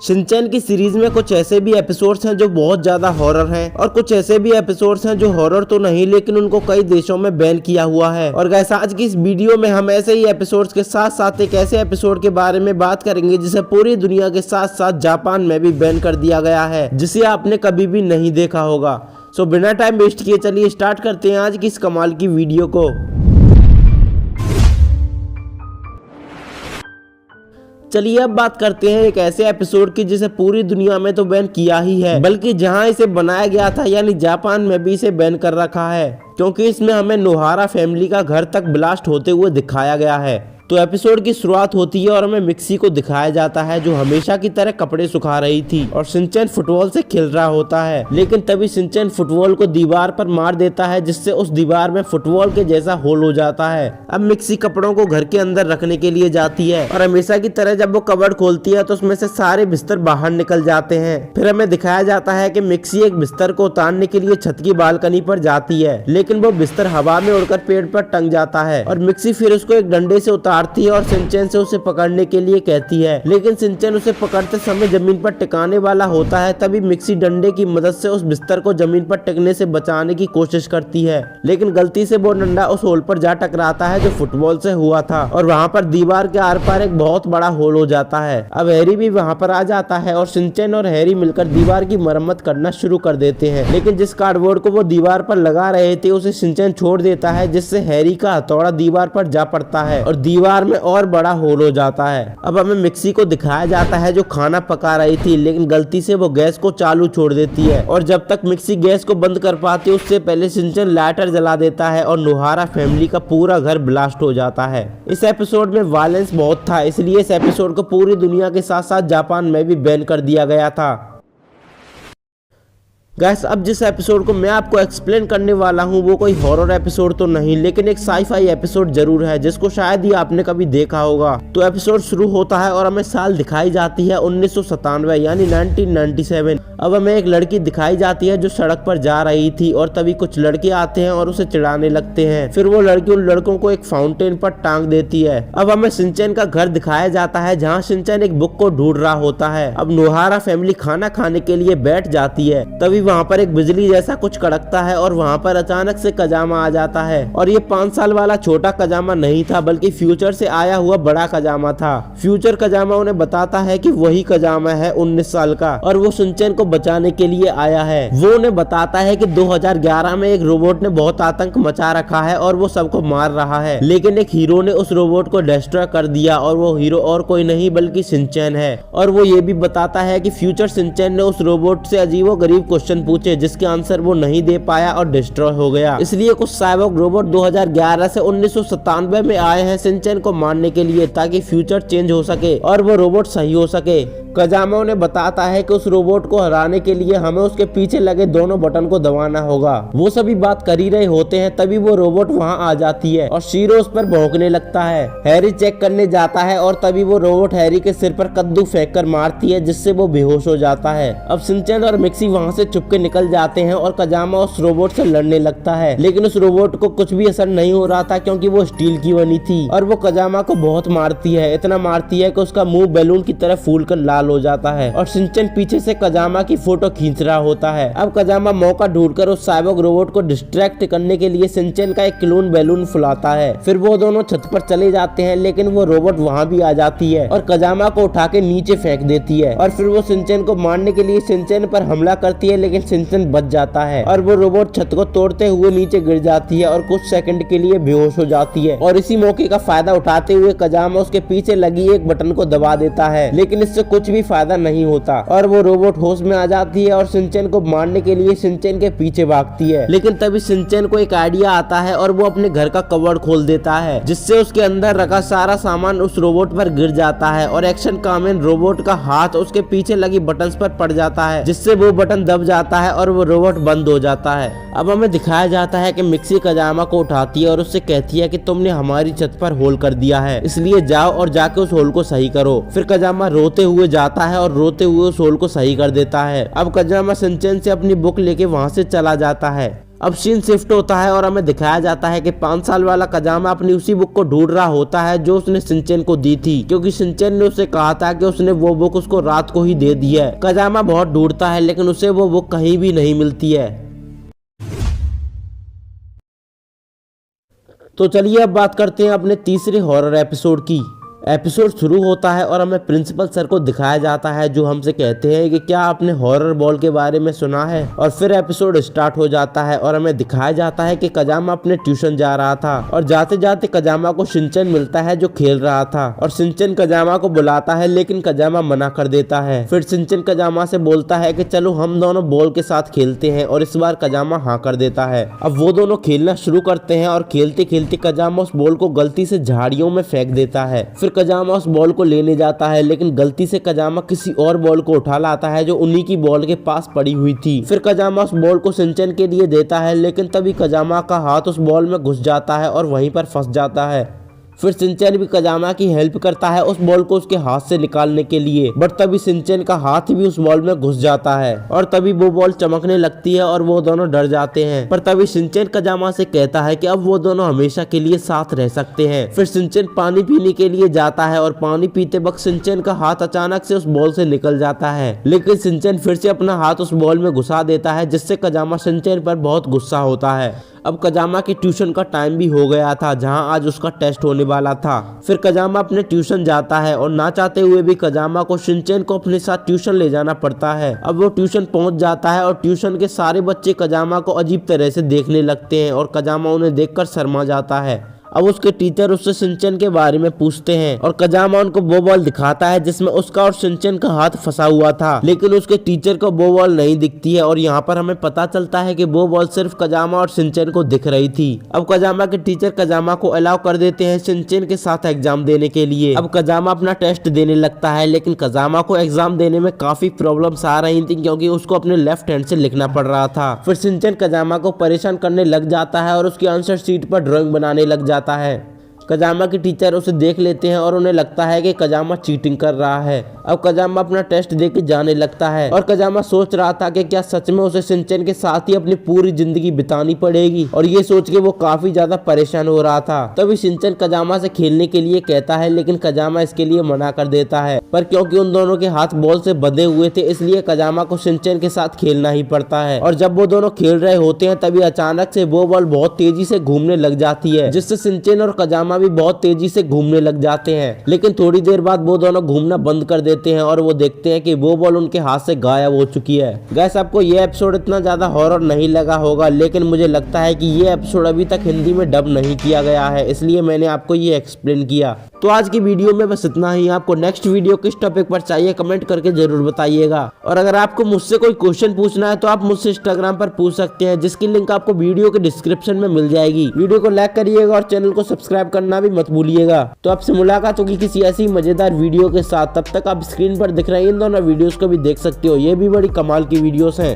Shinchan की series में कुछ ऐसे भी एपिसोड्स हैं जो बहुत ज्यादा हॉरर हैं और कुछ ऐसे भी एपिसोड्स हैं जो हॉरर तो नहीं लेकिन उनको कई देशों में बैन किया हुआ है। और गाइस आज की इस वीडियो में हम ऐसे ही एपिसोड्स के साथ साथ एक ऐसे एपिसोड के बारे में बात करेंगे जिसे पूरी दुनिया के साथ साथ जापान में भी बैन कर दिया गया है, जिसे आपने कभी भी नहीं देखा होगा। सो बिना टाइम वेस्ट किए चलिए स्टार्ट करते हैं आज की इस कमाल की वीडियो को। चलिए अब बात करते हैं एक ऐसे एपिसोड की जिसे पूरी दुनिया में तो बैन किया ही है, बल्कि जहां इसे बनाया गया था यानी जापान में भी इसे बैन कर रखा है, क्योंकि इसमें हमें नोहारा फैमिली का घर तक ब्लास्ट होते हुए दिखाया गया है। तो एपिसोड की शुरुआत होती है और हमें मिक्सी को दिखाया जाता है जो हमेशा की तरह कपड़े सुखा रही थी और शिनचैन फुटबॉल से खेल रहा होता है, लेकिन तभी शिनचैन फुटबॉल को दीवार पर मार देता है जिससे उस दीवार में फुटबॉल के जैसा होल हो जाता है। अब मिक्सी कपड़ों को घर के अंदर रखने के लिए जाती है और हमेशा की तरह जब वो कबर्ड खोलती है तो उसमें से सारे बिस्तर बाहर निकल जाते हैं। फिर हमें दिखाया जाता है कि मिक्सी एक बिस्तर को उतारने के लिए छत की बालकनी पर जाती है, लेकिन वो बिस्तर हवा में उड़कर पेड़ पर टंग जाता है और मिक्सी फिर उसको एक डंडे से उतारती है और शिनचैन से उसे पकड़ने के लिए कहती है, लेकिन शिनचैन उसे पकड़ते समय जमीन पर टिकाने वाला होता है। तभी मिक्सी डंडे की मदद से उस बिस्तर को जमीन पर टिकने से बचाने की कोशिश करती है, लेकिन गलती से वो डंडा उस होल पर जा टकराता है जो फुटबॉल से हुआ था और वहाँ पर दीवार के आर पार एक बहुत बड़ा होल हो जाता है। अब हैरी भी वहाँ पर आ जाता है और शिनचैन और हैरी मिलकर दीवार की मरम्मत करना शुरू कर देते हैं, लेकिन जिस कार्डबोर्ड को वो दीवार पर लगा रहे थे उसे शिनचैन छोड़ देता है, जिससे हैरी का हथौड़ा दीवार पर जा पड़ता है और दीवार में और बड़ा होल हो जाता है। अब हमें मिक्सी को दिखाया जाता है जो खाना पका रही थी, लेकिन गलती से वो गैस को चालू छोड़ देती है और जब तक मिक्सी गैस को बंद कर पाती है उससे पहले शिनचैन लाइटर जला देता है और नोहारा फैमिली का पूरा घर ब्लास्ट हो जाता है। इस एपिसोड में वायलेंस बहुत था, इसलिए इस एपिसोड को पूरी दुनिया के साथ साथ जापान में भी बैन कर दिया गया था। गाइस अब जिस एपिसोड को मैं आपको एक्सप्लेन करने वाला हूँ वो कोई हॉरर एपिसोड तो नहीं, लेकिन एक साई-फाई एपिसोड जरूर है जिसको शायद ही आपने कभी देखा होगा। तो एपिसोड शुरू होता है और हमें साल दिखाई जाती है 1997 यानी 1997। अब हमें एक लड़की दिखाई जाती है जो सड़क पर जा रही थी और तभी कुछ लड़के आते हैं और उसे चिढ़ाने लगते हैं। फिर वो लड़की उन लड़कों को एक फाउंटेन पर टांग देती है। अब हमें शिनचैन का घर दिखाया जाता है जहाँ शिनचैन एक बुक को ढूंढ रहा होता है। अब नोहारा फैमिली खाना खाने के लिए बैठ जाती है, तभी वहाँ पर एक बिजली जैसा कुछ कड़कता है और वहाँ पर अचानक से कजामा आ जाता है और ये 5 साल वाला छोटा कजामा नहीं था बल्कि फ्यूचर से आया हुआ बड़ा कजामा था। फ्यूचर कजामा उन्हें बताता है कि वही कजामा है 19 साल का और वो शिनचैन को बचाने के लिए आया है। वो उन्हें बताता है कि 2011 में एक रोबोट ने बहुत आतंक मचा रखा है और वो सबको मार रहा है, लेकिन एक हीरो ने उस रोबोट को डिस्ट्रॉय कर दिया और वो हीरो और कोई नहीं बल्कि शिनचैन है। और वो ये भी बताता है कि फ्यूचर शिनचैन ने उस रोबोट से अजीबोगरीब क्वेश्चन पूछे जिसके आंसर वो नहीं दे पाया और डिस्ट्रॉय हो गया। इसलिए कुछ साइबोर्ग रोबोट 2011 से 1997 में आए हैं शिनचैन को मारने के लिए ताकि फ्यूचर चेंज हो सके और वो रोबोट सही हो सके। कजामा उन्हें बताता है कि उस रोबोट को हराने के लिए हमें उसके पीछे लगे दोनों बटन को दबाना होगा। वो सभी बात कर ही रहे होते हैं तभी वो रोबोट वहाँ आ जाती है और शीरो उस पर भौंकने लगता है। हैरी चेक करने जाता है और तभी वो रोबोट हैरी के सिर पर कद्दू फेंक कर मारती है जिससे वो बेहोश हो जाता है। अब शिनचैन और मिक्सी वहाँ से चुपके निकल जाते हैं और कजामा उस रोबोट से लड़ने लगता है, लेकिन उस रोबोट को कुछ भी असर नहीं हो रहा था क्योंकि वो स्टील की बनी थी और वो कजामा को बहुत मारती है, इतना मारती है कि उसका मुंह बैलून की तरह फूल कर लाल हो जाता है और शिनचैन पीछे से कजामा की फोटो खींच रहा होता है। अब कजामा मौका ढूंढकर उस साइबोर्ग रोबोट को डिस्ट्रैक्ट करने के लिए शिनचैन का एक क्लोन बैलून फुलाता है। फिर वो दोनों छत पर चले जाते हैं, लेकिन वो रोबोट वहाँ भी आ जाती है और कजामा को उठा के नीचे फेंक देती है और फिर वो शिनचैन को मारने के लिए शिनचैन पर हमला करती है, लेकिन शिनचैन बच जाता है और वो रोबोट छत को तोड़ते हुए नीचे गिर जाती है और कुछ सेकंड के लिए बेहोश हो जाती है। और इसी मौके का फायदा उठाते हुए कजामा उसके पीछे लगी एक बटन को दबा देता है, लेकिन इससे कुछ भी फायदा नहीं होता और वो रोबोट होश में आ जाती है और शिनचैन को मारने के लिए शिनचैन के पीछे भागती है। लेकिन तभी शिनचैन को एक आइडिया आता है और वो अपने घर का कवर्ड खोल देता है जिससे उसके अंदर रखा सारा सामान उस रोबोट पर गिर जाता है और एक्शन कामेन रोबोट का हाथ उसके पीछे लगी बटन्स पर पड़ जाता है जिससे वो बटन दब जाता है और वो रोबोट बंद हो जाता है। अब हमें दिखाया जाता है कि मिक्सी कजामा को उठाती है और उससे कहती है कि तुमने हमारी छत पर होल कर दिया है, इसलिए जाओ और जाके उस होल को सही करो। फिर कजामा रोते हुए जाता है और रोते हुए उस होल को सही कर देता है। अब कजामा शिनचैन से अपनी बुक लेके वहाँ से चला जाता है। अब सीन शिफ्ट होता है और हमें दिखाया जाता है कि 5 साल वाला कजामा अपनी उसी बुक को ढूंढ रहा होता है जो उसने शिनचैन को दी थी, क्योंकि शिनचैन ने उसे कहा था कि उसने वो बुक उसको रात को ही दे दी है। कजामा बहुत ढूंढता है लेकिन उसे वो बुक कहीं भी नहीं मिलती है। तो चलिए अब बात करते हैं अपने तीसरे हॉरर एपिसोड की। एपिसोड शुरू होता है और हमें प्रिंसिपल सर को दिखाया जाता है जो हमसे कहते हैं कि क्या आपने हॉरर बॉल के बारे में सुना है। और फिर एपिसोड स्टार्ट हो जाता है और हमें दिखाया जाता है कि कजामा अपने ट्यूशन जा रहा था और जाते जाते कजामा को शिनचैन मिलता है जो खेल रहा था और शिनचैन कजामा को बुलाता है लेकिन कजामा मना कर देता है। फिर शिनचैन कजामा से बोलता है कि चलो हम दोनों बॉल के साथ खेलते हैं और इस बार कजामा हाँ कर देता है। अब वो दोनों खेलना शुरू करते हैं और खेलते खेलते कजामा उस बॉल को गलती से झाड़ियों में फेंक देता है। फिर कजामा उस बॉल को लेने जाता है लेकिन गलती से कजामा किसी और बॉल को उठा लाता है जो उन्हीं की बॉल के पास पड़ी हुई थी। फिर कजामा उस बॉल को शिनचैन के लिए देता है लेकिन तभी कजामा का हाथ उस बॉल में घुस जाता है और वहीं पर फंस जाता है। फिर शिनचैन भी कजामा की हेल्प करता है उस बॉल को उसके हाथ से निकालने के लिए, बट तभी शिनचैन का हाथ भी उस बॉल में घुस जाता है और तभी वो बॉल चमकने लगती है और वो दोनों डर जाते हैं। पर तभी शिनचैन कजामा से कहता है कि अब वो दोनों हमेशा के लिए साथ रह सकते हैं। फिर शिनचैन पानी पीने के लिए जाता है और पानी पीते वक्त शिनचैन का हाथ अचानक से उस बॉल से निकल जाता है, लेकिन शिनचैन फिर से अपना हाथ उस बॉल में घुसा देता है जिससे कजामा शिनचैन पर बहुत गुस्सा होता है। अब कजामा की ट्यूशन का टाइम भी हो गया था जहां आज उसका टेस्ट होने वाला था। फिर कजामा अपने ट्यूशन जाता है और ना चाहते हुए भी कजामा को शिनचैन को अपने साथ ट्यूशन ले जाना पड़ता है। अब वो ट्यूशन पहुंच जाता है और ट्यूशन के सारे बच्चे कजामा को अजीब तरह से देखने लगते हैं और कजामा उन्हें देखकर शर्मा जाता है। अब उसके टीचर उससे शिनचैन के बारे में पूछते हैं और कजामा उनको वो बॉल दिखाता है जिसमें उसका और शिनचैन का हाथ फंसा हुआ था, लेकिन उसके टीचर को वो बॉल नहीं दिखती है और यहाँ पर हमें पता चलता है कि वो बॉल सिर्फ कजामा और शिनचैन को दिख रही थी। अब कजामा के टीचर कजामा को अलाउ कर देते हैं शिनचैन के साथ एग्जाम देने के लिए। अब कजामा अपना टेस्ट देने लगता है लेकिन कजामा को एग्जाम देने में काफी प्रॉब्लम्स आ रही थी क्योंकि उसको अपने लेफ्ट हैंड से लिखना पड़ रहा था। फिर शिनचैन कजामा को परेशान करने लग जाता है और उसकी आंसर शीट पर ड्राइंग बनाने लग जाता है। कजामा के टीचर उसे देख लेते हैं और उन्हें लगता है कि कजामा चीटिंग कर रहा है। अब कजामा अपना टेस्ट देके जाने लगता है और कजामा सोच रहा था कि क्या सच में उसे शिनचैन के साथ ही अपनी पूरी जिंदगी बितानी पड़ेगी, और ये सोच के वो काफी ज्यादा परेशान हो रहा था। तभी शिनचैन कजामा से खेलने के लिए कहता है लेकिन कजामा इसके लिए मना कर देता है, पर क्योंकि उन दोनों के हाथ बॉल से बंधे हुए थे इसलिए कजामा को शिनचैन के साथ खेलना ही पड़ता है। और जब वो दोनों खेल रहे होते हैं तभी अचानक से वो बॉल बहुत तेजी से घूमने लग जाती है जिससे शिनचैन और कजामा भी बहुत तेजी से घूमने लग जाते हैं, लेकिन थोड़ी देर बाद वो दोनों घूमना बंद कर देते हैं और वो देखते हैं कि वो बॉल उनके हाथ से गायब हो चुकी है। गाइस, आपको ये एपिसोड इतना ज्यादा हॉरर नहीं लगा होगा, लेकिन मुझे लगता है कि ये एपिसोड अभी तक हिंदी में डब नहीं किया गया है, इसलिए मैंने आपको ये एक्सप्लेन किया। तो आज की वीडियो में बस इतना ही। आपको नेक्स्ट वीडियो किस टॉपिक पर चाहिए कमेंट करके जरूर बताइएगा, और अगर आपको मुझसे कोई क्वेश्चन पूछना है तो आप मुझसे इंस्टाग्राम पर पूछ सकते हैं जिसकी लिंक आपको वीडियो के डिस्क्रिप्शन में मिल जाएगी। वीडियो को लाइक करिएगा और चैनल को सब्सक्राइब करना भी मत भूलिएगा। तो आपसे मुलाकात होगी किसी ऐसी मजेदार वीडियो के साथ। तब तक आप स्क्रीन पर दिख रहे इन दोनों वीडियोस को भी देख सकते हो, ये भी बड़ी कमाल की वीडियोस हैं।